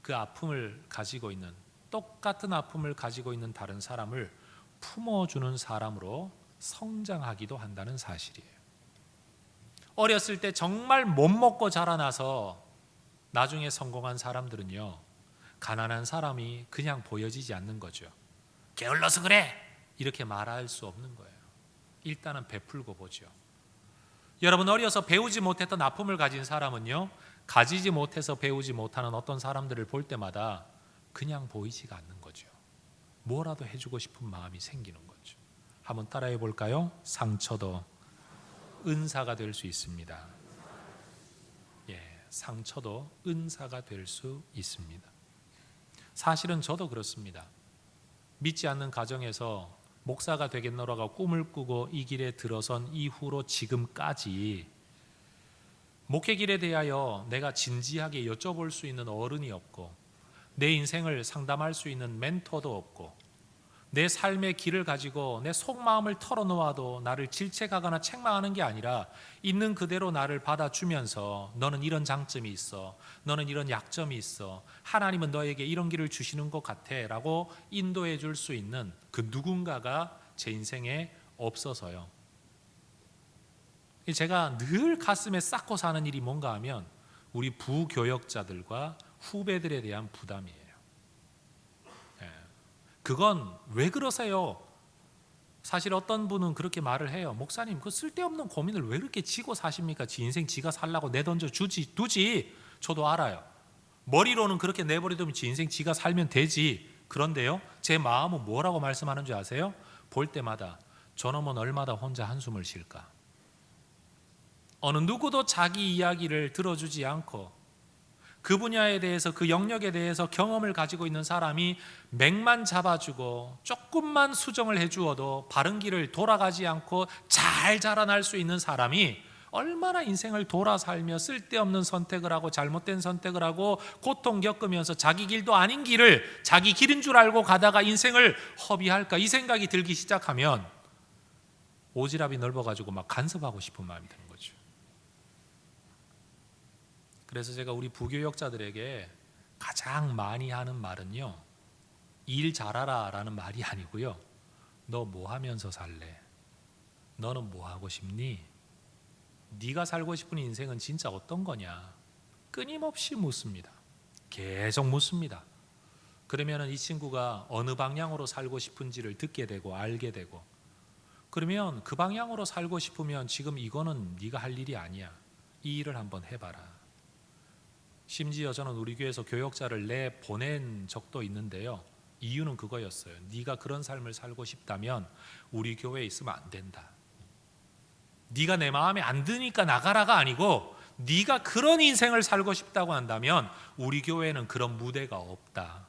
그 아픔을 가지고 있는, 똑같은 아픔을 가지고 있는 다른 사람을 품어주는 사람으로 성장하기도 한다는 사실이에요. 어렸을 때 정말 못 먹고 자라나서 나중에 성공한 사람들은요, 가난한 사람이 그냥 보여지지 않는 거죠. 게을러서 그래 이렇게 말할 수 없는 거예요. 일단은 베풀고 보죠. 여러분, 어려서 배우지 못했던 아픔을 가진 사람은요, 가지지 못해서 배우지 못하는 어떤 사람들을 볼 때마다 그냥 보이지가 않는 거죠. 뭐라도 해주고 싶은 마음이 생기는 거죠. 한번 따라해 볼까요? 상처도 은사가 될 수 있습니다. 상처도 은사가 될 수 있습니다. 사실은 저도 그렇습니다. 믿지 않는 가정에서 목사가 되겠노라고 꿈을 꾸고 이 길에 들어선 이후로 지금까지 목회 길에 대하여 내가 진지하게 여쭤볼 수 있는 어른이 없고, 내 인생을 상담할 수 있는 멘토도 없고, 내 삶의 길을 가지고 내 속마음을 털어놓아도 나를 질책하거나 책망하는 게 아니라 있는 그대로 나를 받아주면서 너는 이런 장점이 있어, 너는 이런 약점이 있어, 하나님은 너에게 이런 길을 주시는 것 같아 라고 인도해 줄 수 있는 그 누군가가 제 인생에 없어서요, 제가 늘 가슴에 쌓고 사는 일이 뭔가 하면 우리 부교역자들과 후배들에 대한 부담이에요. 그건 왜 그러세요? 사실 어떤 분은 그렇게 말을 해요. 목사님, 그 쓸데없는 고민을 왜 그렇게 지고 사십니까? 지 인생 지가 살라고 내던져 두지. 저도 알아요. 머리로는 그렇게 내버려두면 지 인생 지가 살면 되지. 그런데요, 제 마음은 뭐라고 말씀하는 줄 아세요? 볼 때마다 저놈은 얼마나 혼자 한숨을 쉴까? 어느 누구도 자기 이야기를 들어주지 않고 그 분야에 대해서, 그 영역에 대해서 경험을 가지고 있는 사람이 맥만 잡아주고 조금만 수정을 해주어도 바른 길을 돌아가지 않고 잘 자라날 수 있는 사람이 얼마나 인생을 돌아 살며 쓸데없는 선택을 하고 잘못된 선택을 하고 고통 겪으면서 자기 길도 아닌 길을 자기 길인 줄 알고 가다가 인생을 허비할까, 이 생각이 들기 시작하면 오지랖이 넓어가지고 막 간섭하고 싶은 마음이 드는 거죠. 그래서 제가 우리 부교역자들에게 가장 많이 하는 말은요, 일 잘하라 라는 말이 아니고요, 너 뭐 하면서 살래? 너는 뭐 하고 싶니? 네가 살고 싶은 인생은 진짜 어떤 거냐? 끊임없이 묻습니다. 계속 묻습니다. 그러면 이 친구가 어느 방향으로 살고 싶은지를 듣게 되고 알게 되고, 그러면 그 방향으로 살고 싶으면 지금 이거는 네가 할 일이 아니야. 이 일을 한번 해봐라. 심지어 저는 우리 교회에서 교역자를 내보낸 적도 있는데요, 이유는 그거였어요. 네가 그런 삶을 살고 싶다면 우리 교회에 있으면 안 된다. 네가 내 마음에 안 드니까 나가라가 아니고, 네가 그런 인생을 살고 싶다고 한다면 우리 교회는 그런 무대가 없다.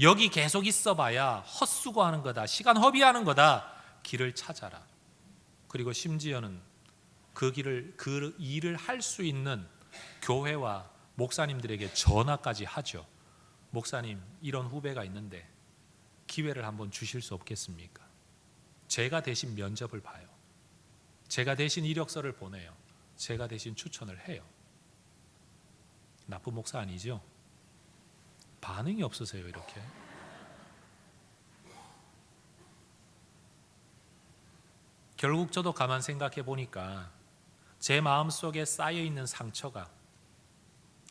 여기 계속 있어봐야 헛수고하는 거다, 시간 허비하는 거다. 길을 찾아라. 그리고 심지어는 그 일을 할 수 있는 교회와 목사님들에게 전화까지 하죠. 목사님, 이런 후배가 있는데 기회를 한번 주실 수 없겠습니까? 제가 대신 면접을 봐요. 제가 대신 이력서를 보내요. 제가 대신 추천을 해요. 나쁜 목사 아니죠? 반응이 없으세요, 이렇게? 결국 저도 가만 생각해 보니까 제 마음속에 쌓여있는 상처가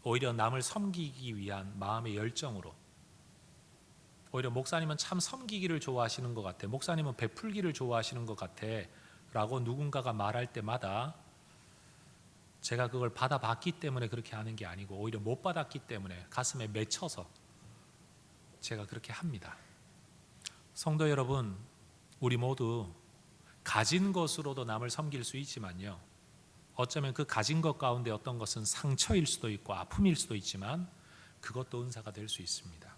오히려 남을 섬기기 위한 마음의 열정으로, 오히려 목사님은 참 섬기기를 좋아하시는 것 같아, 목사님은 베풀기를 좋아하시는 것 같아 라고 누군가가 말할 때마다 제가 그걸 받아봤기 때문에 그렇게 하는 게 아니고 오히려 못 받았기 때문에 가슴에 맺혀서 제가 그렇게 합니다. 성도 여러분, 우리 모두 가진 것으로도 남을 섬길 수 있지만요, 어쩌면 그 가진 것 가운데 어떤 것은 상처일 수도 있고 아픔일 수도 있지만 그것도 은사가 될 수 있습니다.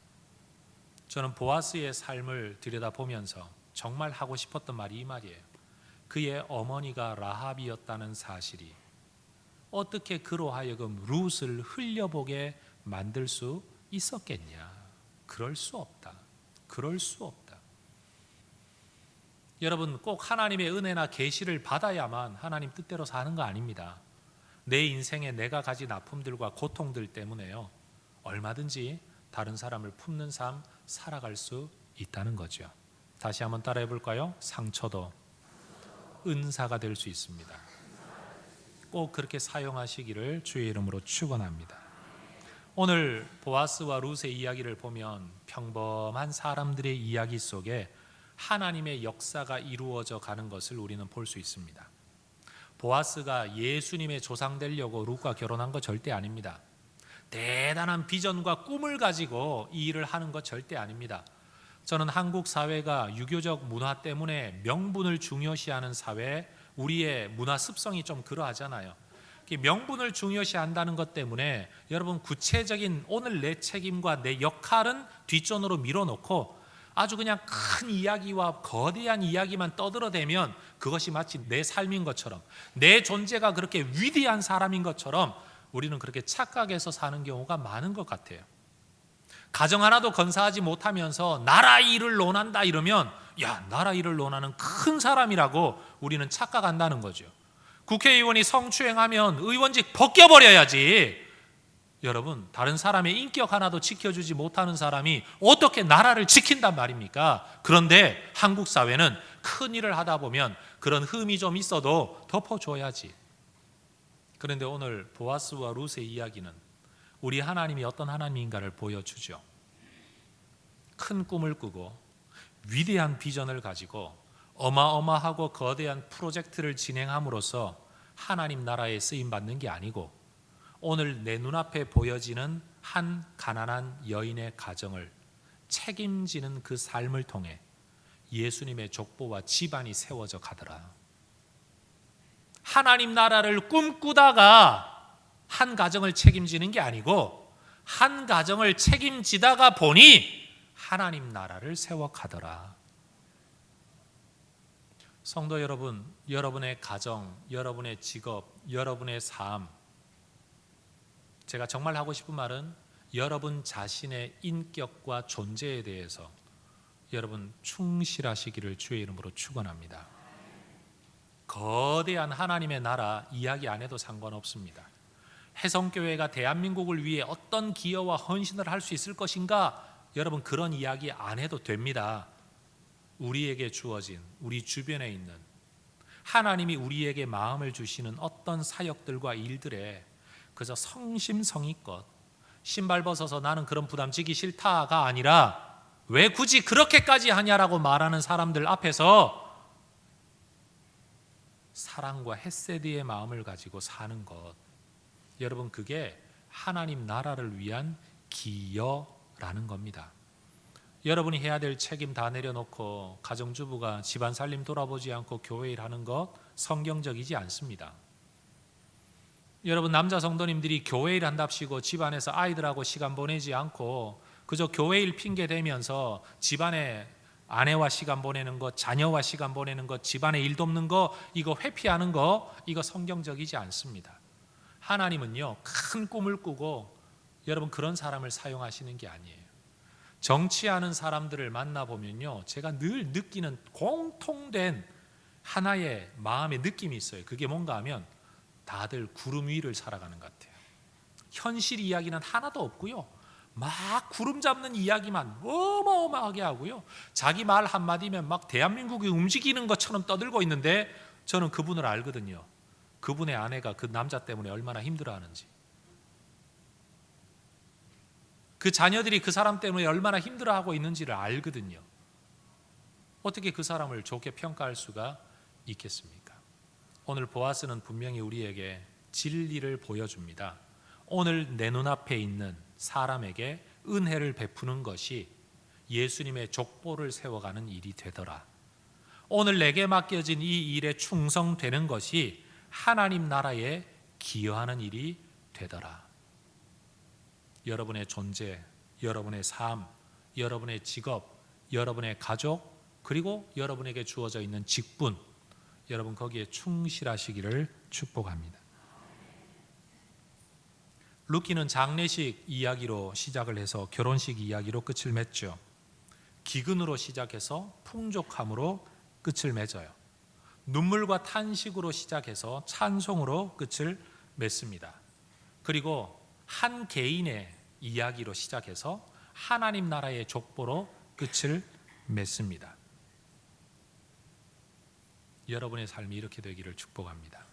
저는 보아스의 삶을 들여다보면서 정말 하고 싶었던 말이 이 말이에요. 그의 어머니가 라합이었다는 사실이 어떻게 그로 하여금 룻을 흘려보게 만들 수 있었겠냐? 그럴 수 없다. 그럴 수 없다. 여러분, 꼭 하나님의 은혜나 계시를 받아야만 하나님 뜻대로 사는 거 아닙니다. 내 인생에 내가 가진 아픔들과 고통들 때문에요, 얼마든지 다른 사람을 품는 삶 살아갈 수 있다는 거죠. 다시 한번 따라해 볼까요? 상처도 은사가 될 수 있습니다. 꼭 그렇게 사용하시기를 주의 이름으로 축원합니다. 오늘 보아스와 룻의 이야기를 보면 평범한 사람들의 이야기 속에 하나님의 역사가 이루어져 가는 것을 우리는 볼 수 있습니다. 보아스가 예수님의 조상 되려고 룻과 결혼한 거 절대 아닙니다. 대단한 비전과 꿈을 가지고 이 일을 하는 것 절대 아닙니다. 저는 한국 사회가 유교적 문화 때문에 명분을 중요시하는 사회, 우리의 문화 습성이 좀 그러하잖아요. 명분을 중요시한다는 것 때문에 여러분, 구체적인 오늘 내 책임과 내 역할은 뒷전으로 밀어놓고 아주 그냥 큰 이야기와 거대한 이야기만 떠들어대면 그것이 마치 내 삶인 것처럼, 내 존재가 그렇게 위대한 사람인 것처럼 우리는 그렇게 착각해서 사는 경우가 많은 것 같아요. 가정 하나도 건사하지 못하면서 나라 일을 논한다 이러면, 야, 나라 일을 논하는 큰 사람이라고 우리는 착각한다는 거죠. 국회의원이 성추행하면 의원직 벗겨버려야지. 여러분, 다른 사람의 인격 하나도 지켜주지 못하는 사람이 어떻게 나라를 지킨단 말입니까? 그런데 한국 사회는 큰 일을 하다 보면 그런 흠이 좀 있어도 덮어줘야지. 그런데 오늘 보아스와 룻의 이야기는 우리 하나님이 어떤 하나님인가를 보여주죠. 큰 꿈을 꾸고 위대한 비전을 가지고 어마어마하고 거대한 프로젝트를 진행함으로써 하나님 나라에 쓰임받는 게 아니고 오늘 내 눈앞에 보여지는 한 가난한 여인의 가정을 책임지는 그 삶을 통해 예수님의 족보와 집안이 세워져 가더라. 하나님 나라를 꿈꾸다가 한 가정을 책임지는 게 아니고 한 가정을 책임지다가 보니 하나님 나라를 세워 가더라. 성도 여러분, 여러분의 가정, 여러분의 직업, 여러분의 삶, 제가 정말 하고 싶은 말은 여러분 자신의 인격과 존재에 대해서 여러분 충실하시기를 주의 이름으로 축원합니다. 거대한 하나님의 나라 이야기 안 해도 상관없습니다. 해성교회가 대한민국을 위해 어떤 기여와 헌신을 할 수 있을 것인가, 여러분 그런 이야기 안 해도 됩니다. 우리에게 주어진, 우리 주변에 있는 하나님이 우리에게 마음을 주시는 어떤 사역들과 일들에 그저 성심성의껏 신발 벗어서 나는 그런 부담 지기 싫다가 아니라 왜 굳이 그렇게까지 하냐라고 말하는 사람들 앞에서 사랑과 헤세드의 마음을 가지고 사는 것, 여러분 그게 하나님 나라를 위한 기여라는 겁니다. 여러분이 해야 될 책임 다 내려놓고 가정주부가 집안 살림 돌아보지 않고 교회 일하는 것 성경적이지 않습니다. 여러분 남자 성도님들이 교회 일 한답시고 집안에서 아이들하고 시간 보내지 않고 그저 교회 일 핑계 대면서 집안에 아내와 시간 보내는 것, 자녀와 시간 보내는 것, 집안에 일 돕는 거, 이거 회피하는 거, 이거 성경적이지 않습니다. 하나님은요 큰 꿈을 꾸고 여러분 그런 사람을 사용하시는 게 아니에요. 정치하는 사람들을 만나보면요 제가 늘 느끼는 공통된 하나의 마음의 느낌이 있어요. 그게 뭔가 하면 다들 구름 위를 살아가는 것 같아요. 현실 이야기는 하나도 없고요, 막 구름 잡는 이야기만 어마어마하게 하고요, 자기 말 한마디면 막 대한민국이 움직이는 것처럼 떠들고 있는데 저는 그분을 알거든요. 그분의 아내가 그 남자 때문에 얼마나 힘들어하는지. 그 자녀들이 그 사람 때문에 얼마나 힘들어하고 있는지를 알거든요. 어떻게 그 사람을 좋게 평가할 수가 있겠습니까? 오늘 보아스는 분명히 우리에게 진리를 보여줍니다. 오늘 내 눈앞에 있는 사람에게 은혜를 베푸는 것이 예수님의 족보를 세워가는 일이 되더라. 오늘 내게 맡겨진 이 일에 충성되는 것이 하나님 나라에 기여하는 일이 되더라. 여러분의 존재, 여러분의 삶, 여러분의 직업, 여러분의 가족, 그리고 여러분에게 주어져 있는 직분, 여러분 거기에 충실하시기를 축복합니다. 루키는 장례식 이야기로 시작을 해서 결혼식 이야기로 끝을 맺죠. 기근으로 시작해서 풍족함으로 끝을 맺어요. 눈물과 탄식으로 시작해서 찬송으로 끝을 맺습니다. 그리고 한 개인의 이야기로 시작해서 하나님 나라의 족보로 끝을 맺습니다. 여러분의 삶이 이렇게 되기를 축복합니다.